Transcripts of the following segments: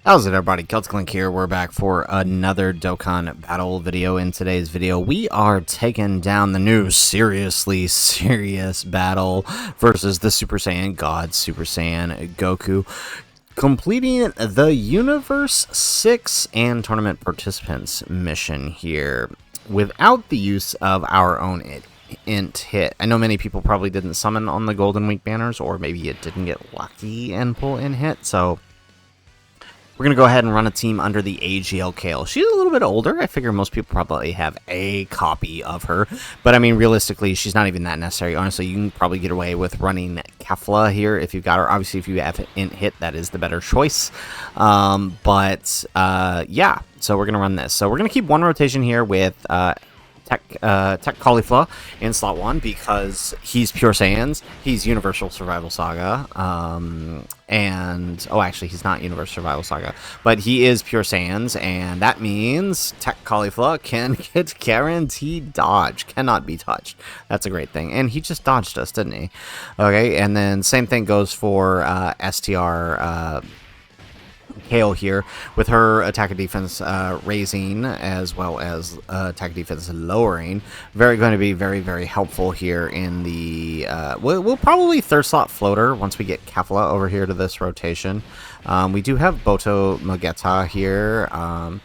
How's it, everybody? Celtic Link here. We're back for another Dokkan battle video. In today's video, we are taking down the new seriously serious battle versus the Super Saiyan God, Super Saiyan Goku, completing the Universe 6 and Tournament Participants mission here without the use of our own INT hit. I know many people probably didn't summon on the Golden Week banners, or maybe it didn't get lucky and pull in hit, so we're going to go ahead and run a team under the AGL Kale. She's a little bit older. I figure most people probably have a copy of her. But, I mean, realistically, she's not even that necessary. Honestly, you can probably get away with running Kefla here if you've got her. Obviously, if you have INT hit, that is the better choice. Yeah, so we're going to run this. So we're going to keep one rotation here with Tech Caulifla in slot 1 because he's Pure Saiyans, he's Universal Survival Saga, actually he's not Universal Survival Saga, but he is Pure Saiyans, and that means Tech Caulifla can get guaranteed dodge, cannot be touched. That's a great thing, and he just dodged us, didn't he? Okay, and then same thing goes for STR Kale here, with her attack and defense raising as well as attack and defense lowering. Going to be very, very helpful here in the... we'll probably third slot floater once we get Kefla over here to this rotation. We do have Boto Mageta here. I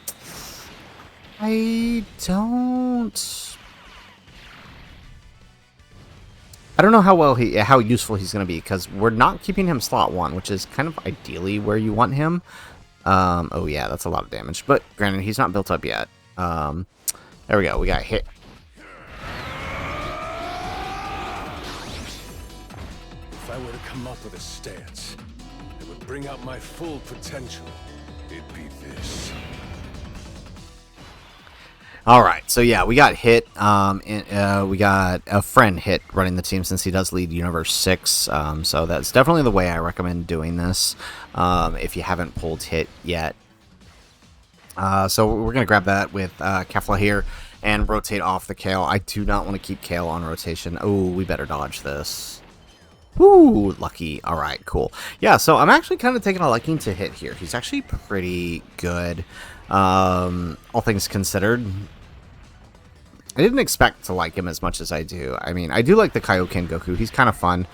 don't know how useful he's going to be, because we're not keeping him slot 1, which is kind of ideally where you want him. Oh yeah, that's a lot of damage, but granted, he's not built up yet. There we go, we got hit. If I were to come up with a stance that would bring out my full potential, it'd be this. Alright, so yeah, we got hit. We got a friend hit running the team since he does lead Universe 6. So that's definitely the way I recommend doing this if you haven't pulled hit yet. So we're going to grab that with Kefla here and rotate off the Kale. I do not want to keep Kale on rotation. Oh, we better dodge this. Woo, lucky. Alright, cool. Yeah, so I'm actually kind of taking a liking to hit here. He's actually pretty good. All things considered, I didn't expect to like him as much as I do. I mean, I do like the Kaioken Goku. He's kind of fun,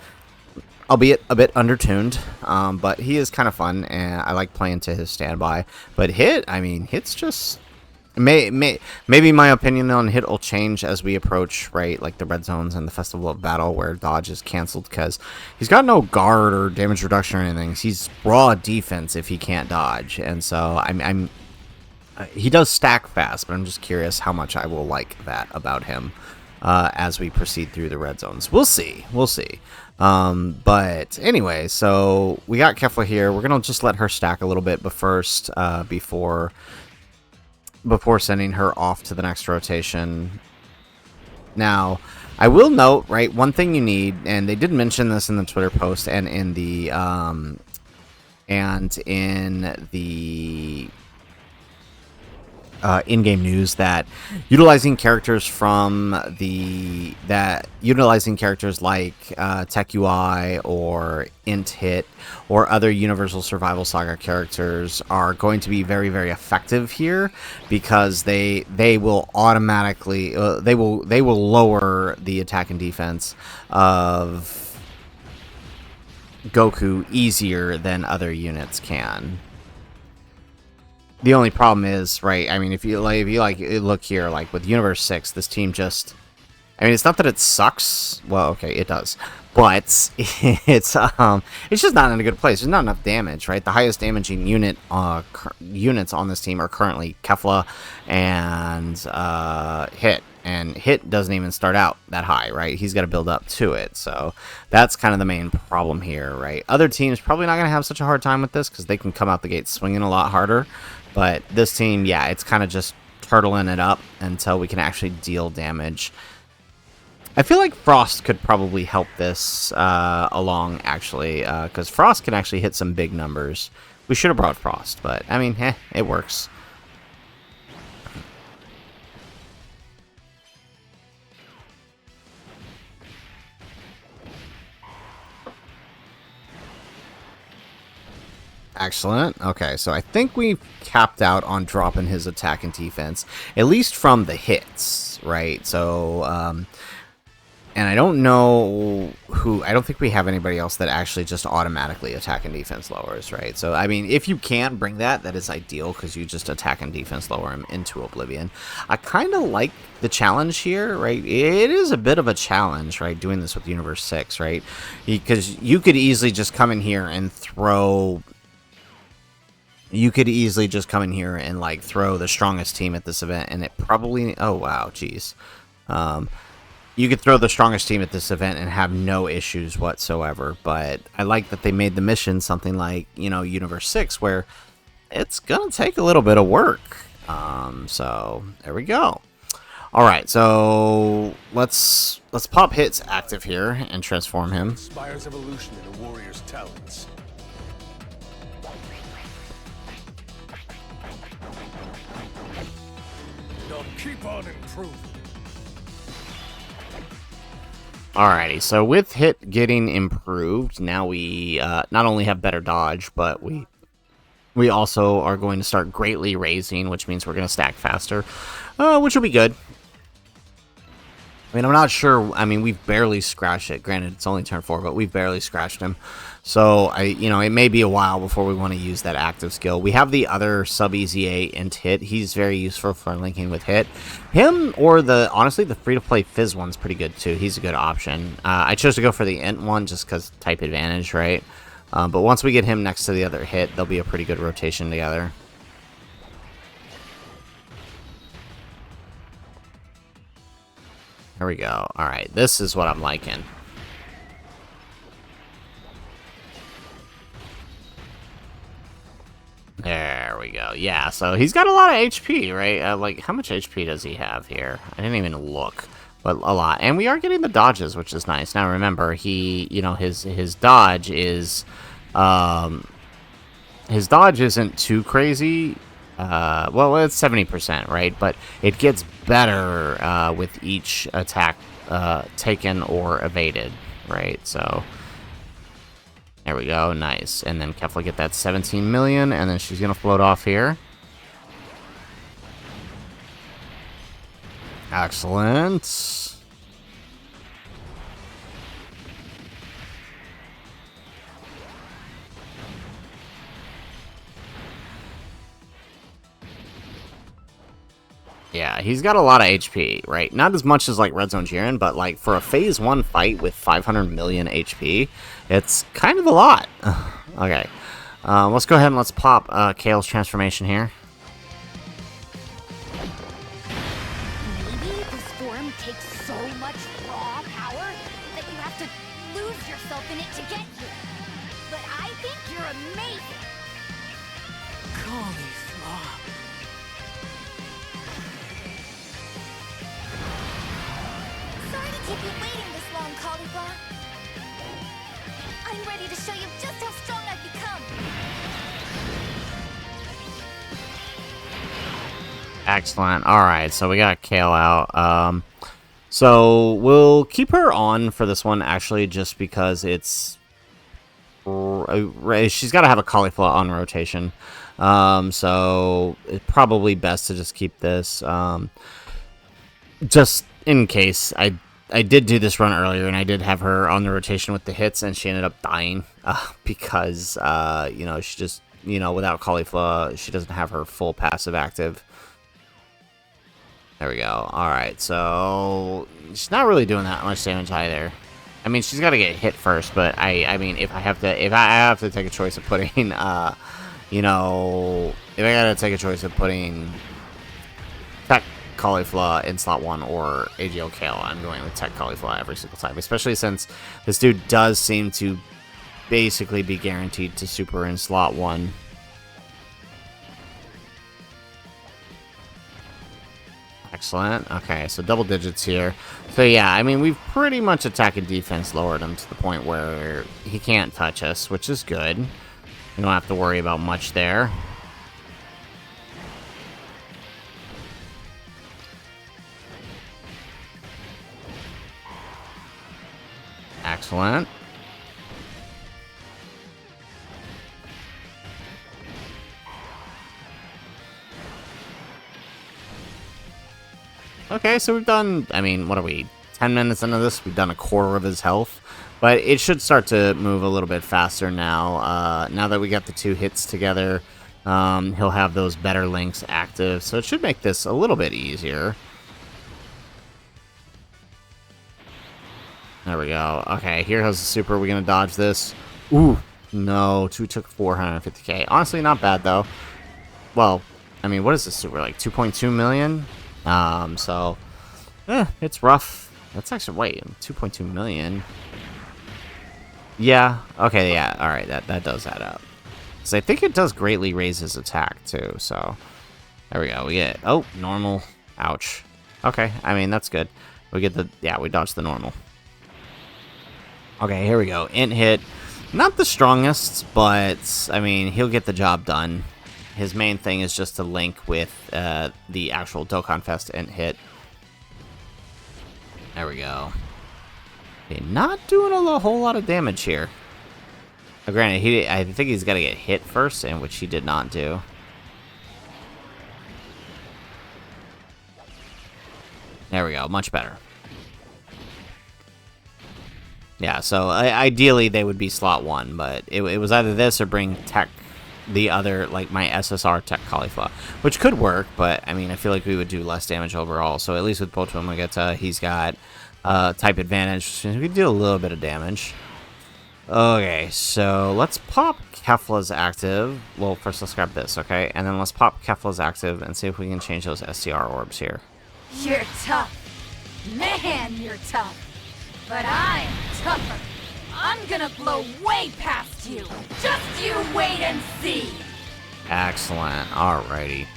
albeit a bit undertuned, but he is kind of fun, and I like playing to his standby. But hit, I mean, hit's just... Maybe my opinion on hit will change as we approach, right, like the red zones and the Festival of Battle, where dodge is canceled, because he's got no guard or damage reduction or anything. He's raw defense if he can't dodge, and so he does stack fast, but I'm just curious how much I will like that about him as we proceed through the red zones. We'll see. We'll see. But anyway, so we got Kefla here. We're going to just let her stack a little bit before sending her off to the next rotation. Now, I will note, right, one thing you need, and they did mention this in the Twitter post and in the in-game news, that utilizing characters like Tech UI or INT hit or other Universal Survival Saga characters are going to be very, very effective here, because they will automatically they will lower the attack and defense of Goku easier than other units can. The only problem is, right, I mean, if you look here, like with Universe 6, this team just... I mean, it's not that it sucks. Well, okay, it does. But it's just not in a good place. There's not enough damage, right? The highest damaging units on this team are currently Kefla and Hit. And Hit doesn't even start out that high, right? He's got to build up to it. So that's kind of the main problem here, right? Other teams probably not going to have such a hard time with this, because they can come out the gate swinging a lot harder. But this team, yeah, it's kind of just turtling it up until we can actually deal damage. I feel like Frost could probably help this along, actually, because Frost can actually hit some big numbers. We should have brought Frost, but, I mean, it works. Excellent. Okay, so I think we've capped out on dropping his attack and defense, at least from the hits, right? So, and I don't know who, I don't think we have anybody else that actually just automatically attack and defense lowers, right? So, I mean, if you can bring that, that is ideal, because you just attack and defense lower him into Oblivion. I kind of like the challenge here, right? It is a bit of a challenge, right, doing this with Universe 6, right? Because you could easily just come in here and throw... You could easily just come in here and, like, throw the strongest team at this event, and it probably... Oh, wow, jeez. You could throw the strongest team at this event and have no issues whatsoever, but I like that they made the mission something like, you know, Universe 6, where it's gonna take a little bit of work. So, there we go. Alright, so let's pop Hit's active here and transform him. Inspires evolution in a warrior's talents. Now keep on improving. Alrighty, so with Hit getting improved, now we not only have better dodge, but we also are going to start greatly raising, which means we're going to stack faster, which will be good. I mean, I'm not sure. I mean, we've barely scratched it. Granted, it's only turn 4, but we've barely scratched him. So, you know, it may be a while before we want to use that active skill. We have the other sub-easy INT Hit. He's very useful for linking with Hit. Him or honestly, the free-to-play Fizz one's pretty good, too. He's a good option. I chose to go for the INT one just because type advantage, right? But once we get him next to the other Hit, they'll be a pretty good rotation together. There we go. Alright, this is what I'm liking. There we go. Yeah, so he's got a lot of HP, right? Like, how much HP does he have here? I didn't even look, but a lot. And we are getting the dodges, which is nice. Now, remember, you know, his dodge is, his dodge isn't too crazy. Well, it's 70%, right? But it gets better with each attack taken or evaded, right? So there we go, nice. And then Kefla get that 17 million, and then she's gonna float off here. Excellent. Yeah, he's got a lot of HP, right? Not as much as, like, Red Zone Jiren, but, like, for a Phase 1 fight with 500 million HP, it's kind of a lot. Okay. Let's go ahead and let's pop Kale's transformation here. Maybe this form takes so much raw power that you have to lose yourself in it to get here. But I think you're amazing. Cauliflower. Sorry to keep you waiting this long, Cauliflower. I'm ready to show you just how strong I've become. Excellent. Alright, so we got Kale out. So we'll keep her on for this one, actually, just because it's... She's got to have a Cauliflower on rotation. So it's probably best to just keep this. Just in case. I did do this run earlier, and I did have her on the rotation with the hits, and she ended up dying because, you know, she just, you know, without Cauliflower, she doesn't have her full passive active. There we go. Alright, so she's not really doing that much damage either. I mean, she's got to get hit first, but I mean, if I have to take a choice of putting, you know, if I gotta take a choice of putting Tech Cauliflower in slot 1 or AGL Kale, I'm going with Tech Cauliflower every single time, especially since this dude does seem to basically be guaranteed to super in slot 1. Excellent. Okay, so double digits here. So yeah, I mean, we've pretty much attack and defense lowered him to the point where he can't touch us, which is good. We don't have to worry about much there. Excellent. Okay, so we've done, I mean, what are we, 10 minutes into this? We've done a quarter of his health. But it should start to move a little bit faster now. Now that we got the 2 hits together, he'll have those better links active. So it should make this a little bit easier. There we go. Okay, here has the super. We're going to dodge this. Ooh, no. 2 took 450k. Honestly, not bad, though. Well, I mean, what is this super? Like 2.2 million? So, it's rough. That's actually, wait, 2.2 million. Yeah, okay, yeah, alright, that does add up. Because I think it does greatly raise his attack, too, so. There we go, we get, oh, normal. Ouch. Okay, I mean, that's good. We get the, yeah, we dodged the normal. Okay, here we go. INT hit. Not the strongest, but, I mean, he'll get the job done. His main thing is just to link with the actual Dokkan Fest INT hit. There we go. Okay, not doing a whole lot of damage here. Now, granted, I think he's got to get hit first, and which he did not do. There we go, much better. Yeah, so ideally they would be slot 1, but it was either this or bring tech, the other, like my SSR tech cauliflower, which could work, but I mean, I feel like we would do less damage overall. So at least with both of them, we get he's got type advantage, so we could do a little bit of damage. Okay, so let's pop Kefla's active. Well, first let's grab this, okay? And then let's pop Kefla's active and see if we can change those STR orbs here. You're tough. Man, you're tough. But I'm tougher. I'm gonna blow way past you. Just you wait and see. Excellent. Alrighty.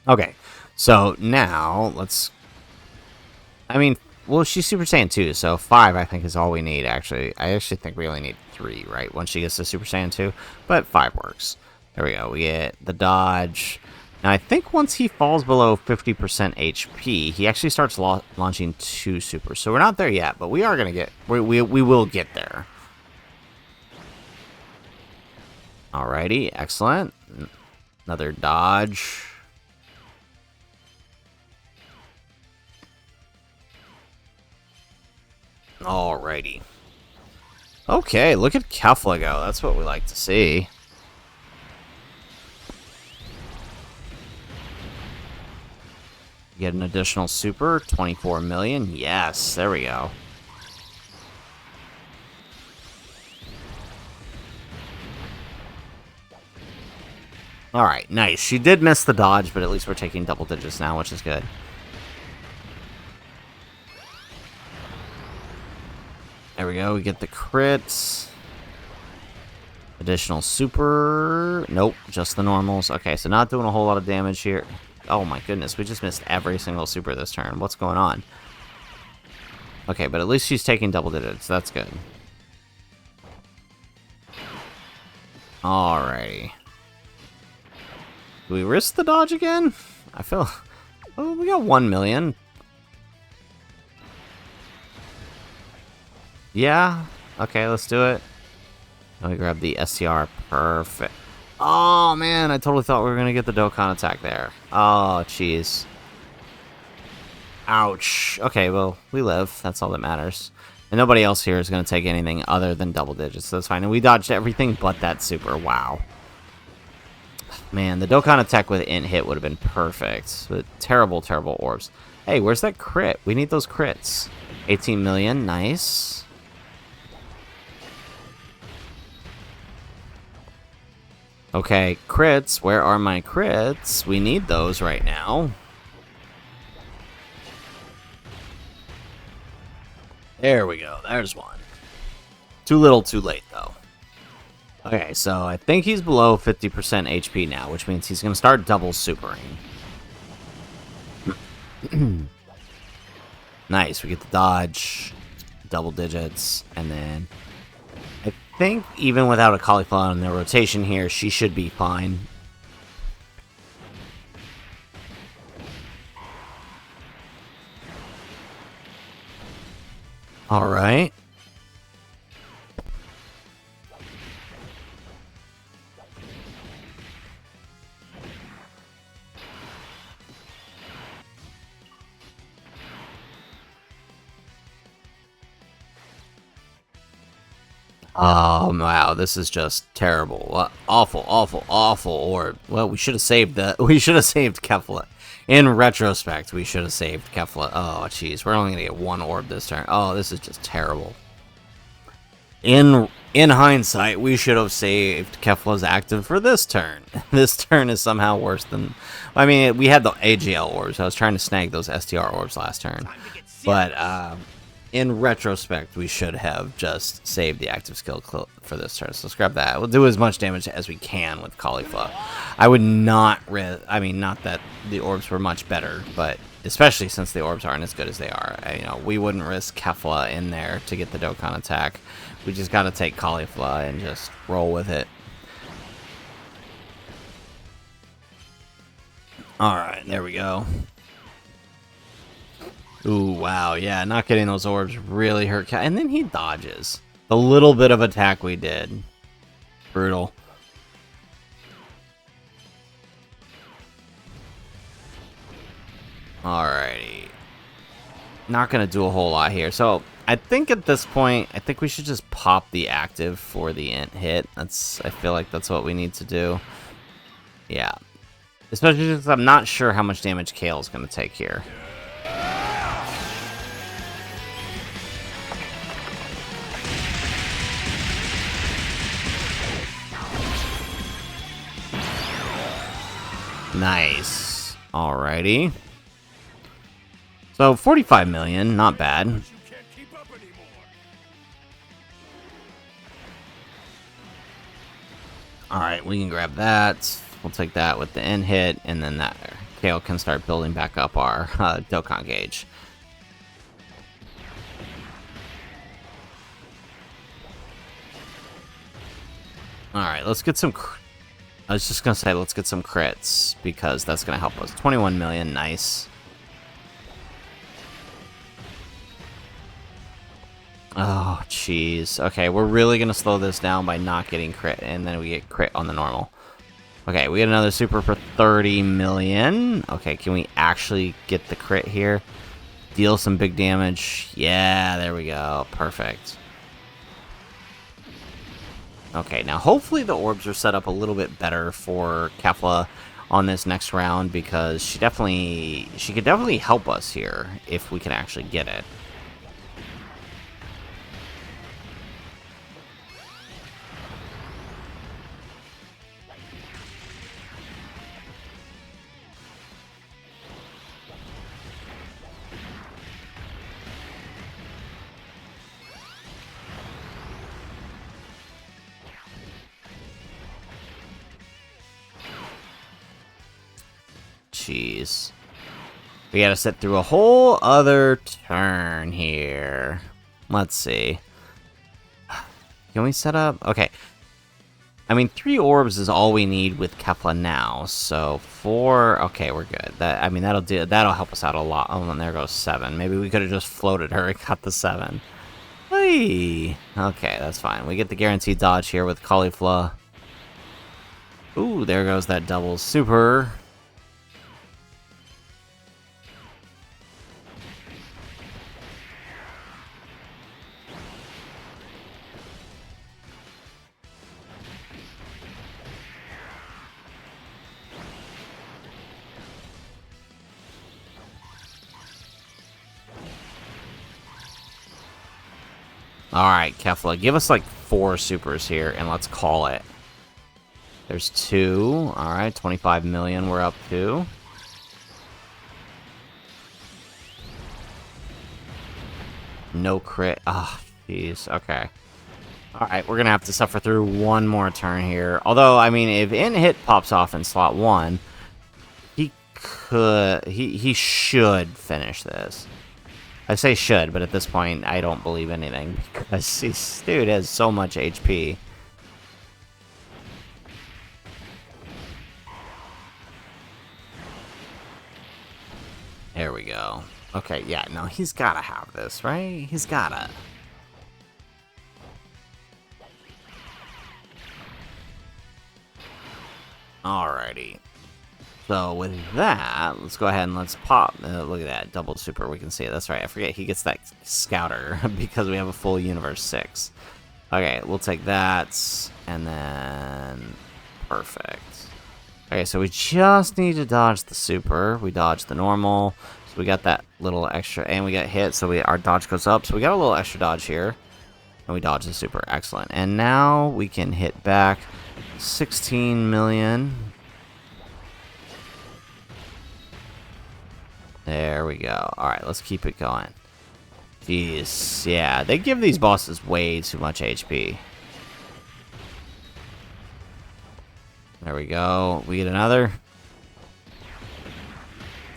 Okay, so now let's... I mean, well, she's Super Saiyan 2, so 5 I think is all we need, actually. I actually think we only need 3, right, once she gets to Super Saiyan 2, but 5 works. There we go. We get the dodge. Now, I think once he falls below 50% HP, he actually starts launching 2 supers. So we're not there yet, but we are going to get... We will get there. Alrighty, excellent. Another dodge. Alrighty. Okay, look at Kefla go. That's what we like to see. Get an additional super, 24 million. Yes, there we go. Alright, nice. She did miss the dodge, but at least we're taking double digits now, which is good. There we go, we get the crits. Additional super. Nope, just the normals. Okay, so not doing a whole lot of damage here. Oh my goodness, we just missed every single super this turn. What's going on? Okay, but at least she's taking double digits. That's good. Alrighty. Do we risk the dodge again? I feel... Oh, we got 1 million. Yeah. Okay, let's do it. Let me grab the STR. Perfect. Oh, man, I totally thought we were going to get the Dokkan attack there. Oh, jeez. Ouch. Okay, well, we live. That's all that matters. And nobody else here is going to take anything other than double digits, so that's fine. And we dodged everything but that super. Wow. Man, the Dokkan attack with INT hit would have been perfect. But terrible, terrible orbs. Hey, where's that crit? We need those crits. 18 million. Nice. Okay, crits. Where are my crits? We need those right now. There we go. There's one. Too little, too late, though. Okay, so I think he's below 50% HP now, which means he's going to start double supering. Nice. We get the dodge, double digits, and then... I think even without a cauliflower in the rotation here, she should be fine. Alright. Oh, wow, this is just terrible. Awful, awful, awful orb. Well, we should have saved the. We should have saved Kefla. In retrospect, we should have saved Kefla. Oh, jeez, we're only gonna get one orb this turn. Oh, this is just terrible. In hindsight, we should have saved Kefla's active for this turn. This turn is somehow worse than. I mean, we had the AGL orbs. I was trying to snag those STR orbs last turn, but in retrospect, we should have just saved the active skill for this turn. So let's grab that. We'll do as much damage as we can with Caulifla. I would not I mean, not that the orbs were much better, but especially since the orbs aren't as good as they are. You know, we wouldn't risk Kefla in there to get the Dokkan attack. We just got to take Caulifla and just roll with it. Alright, there we go. Ooh, wow, yeah, not getting those orbs really hurt. And then he dodges. The little bit of attack we did. Brutal. Alrighty. Not going to do a whole lot here. So, I think at this point, I think we should just pop the active for the INT hit. I feel like that's what we need to do. Yeah. Especially because I'm not sure how much damage Kale's going to take here. Nice. Alrighty. So 45 million, not bad. Alright, we can grab that. We'll take that with the INT hit, and then that Kale can start building back up our Dokkan gauge. Alright, let's get some... I was just going to say, let's get some crits, because that's going to help us. 21 million, nice. Oh, jeez. Okay, we're really going to slow this down by not getting crit, and then we get crit on the normal. Okay, we get another super for 30 million. Okay, can we actually get the crit here? Deal some big damage. Yeah, there we go. Perfect. Okay, now hopefully the orbs are set up a little bit better for Kefla on this next round, because she could definitely help us here if we can actually get it. Jeez. We gotta sit through a whole other turn here. Let's see. Can we set up? Okay. I mean, 3 orbs is all we need with Kefla now. So 4. Okay, we're good. I mean, that'll help us out a lot. Oh, and there goes 7. Maybe we could have just floated her and got the 7. Hey. Okay, that's fine. We get the guaranteed dodge here with Caulifla. Ooh, there goes that double super. Alright, Kefla, give us like 4 supers here, and let's call it. There's 2. Alright, 25 million we're up to. No crit. Ah, jeez. Okay. Alright, we're gonna have to suffer through one more turn here. Although, I mean, if INT hit pops off in slot 1, he should finish this. I say should, but at this point, I don't believe anything, because this dude has so much HP. There we go. Okay, yeah, no, he's gotta have this, right? He's gotta. Alrighty. So with that, let's go ahead and let's pop. Look at that, double super. We can see it. That's right. I forget he gets that scouter because we have a full Universe 6. Okay, we'll take that, and then perfect. Okay, so we just need to dodge the super. We dodged the normal, so we got that little extra, and we got hit, so our dodge goes up. So we got a little extra dodge here, and we dodged the super. Excellent. And now we can hit back 16 million. There we go. All right, let's keep it going. Jeez, yeah, they give these bosses way too much HP. There we go. We get another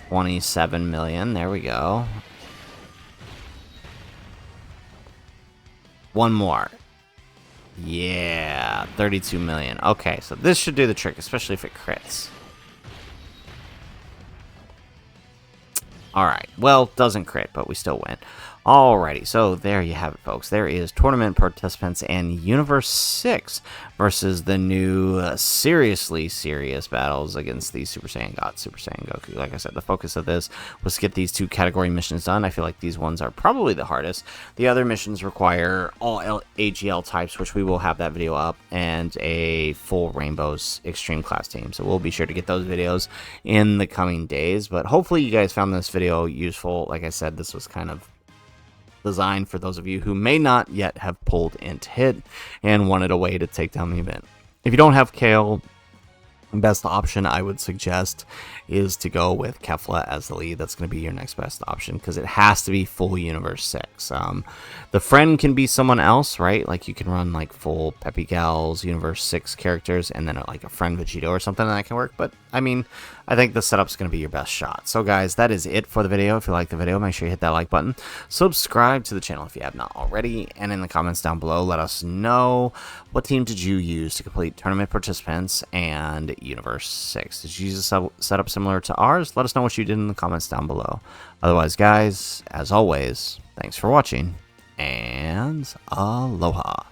27 million. There we go. One more. Yeah, 32 million. Okay, so this should do the trick, especially if it crits. Alright, well, doesn't crit, but we still win. Alrighty, so there you have it, folks. There is Tournament Participants and Universe 6 versus the new seriously serious battles against the Super Saiyan God, Super Saiyan Goku. Like I said, the focus of this was to get these 2 category missions done. I feel like these ones are probably the hardest. The other missions require all AGL types, which we will have that video up, and a full Rainbows Extreme Class team. So we'll be sure to get those videos in the coming days. But hopefully you guys found this video useful. Like I said, this was kind of designed for those of you who may not yet have pulled INT hit and wanted a way to take down the event. If you don't have Kale, best option I would suggest is to go with Kefla as the lead. That's going to be your next best option because it has to be full Universe 6. The friend can be someone else, right? Like you can run like full Peppy Gals, Universe 6 characters, and then like a friend Vegito or something that can work. But I mean, I think the setup's going to be your best shot. So guys, that is it for the video. If you like the video, make sure you hit that like button. Subscribe to the channel if you have not already. And in the comments down below, let us know, what team did you use to complete Tournament Participants and Universe 6? Did you use a setup similar to ours? Let us know what you did in the comments down below. Otherwise, guys, as always, thanks for watching, and aloha.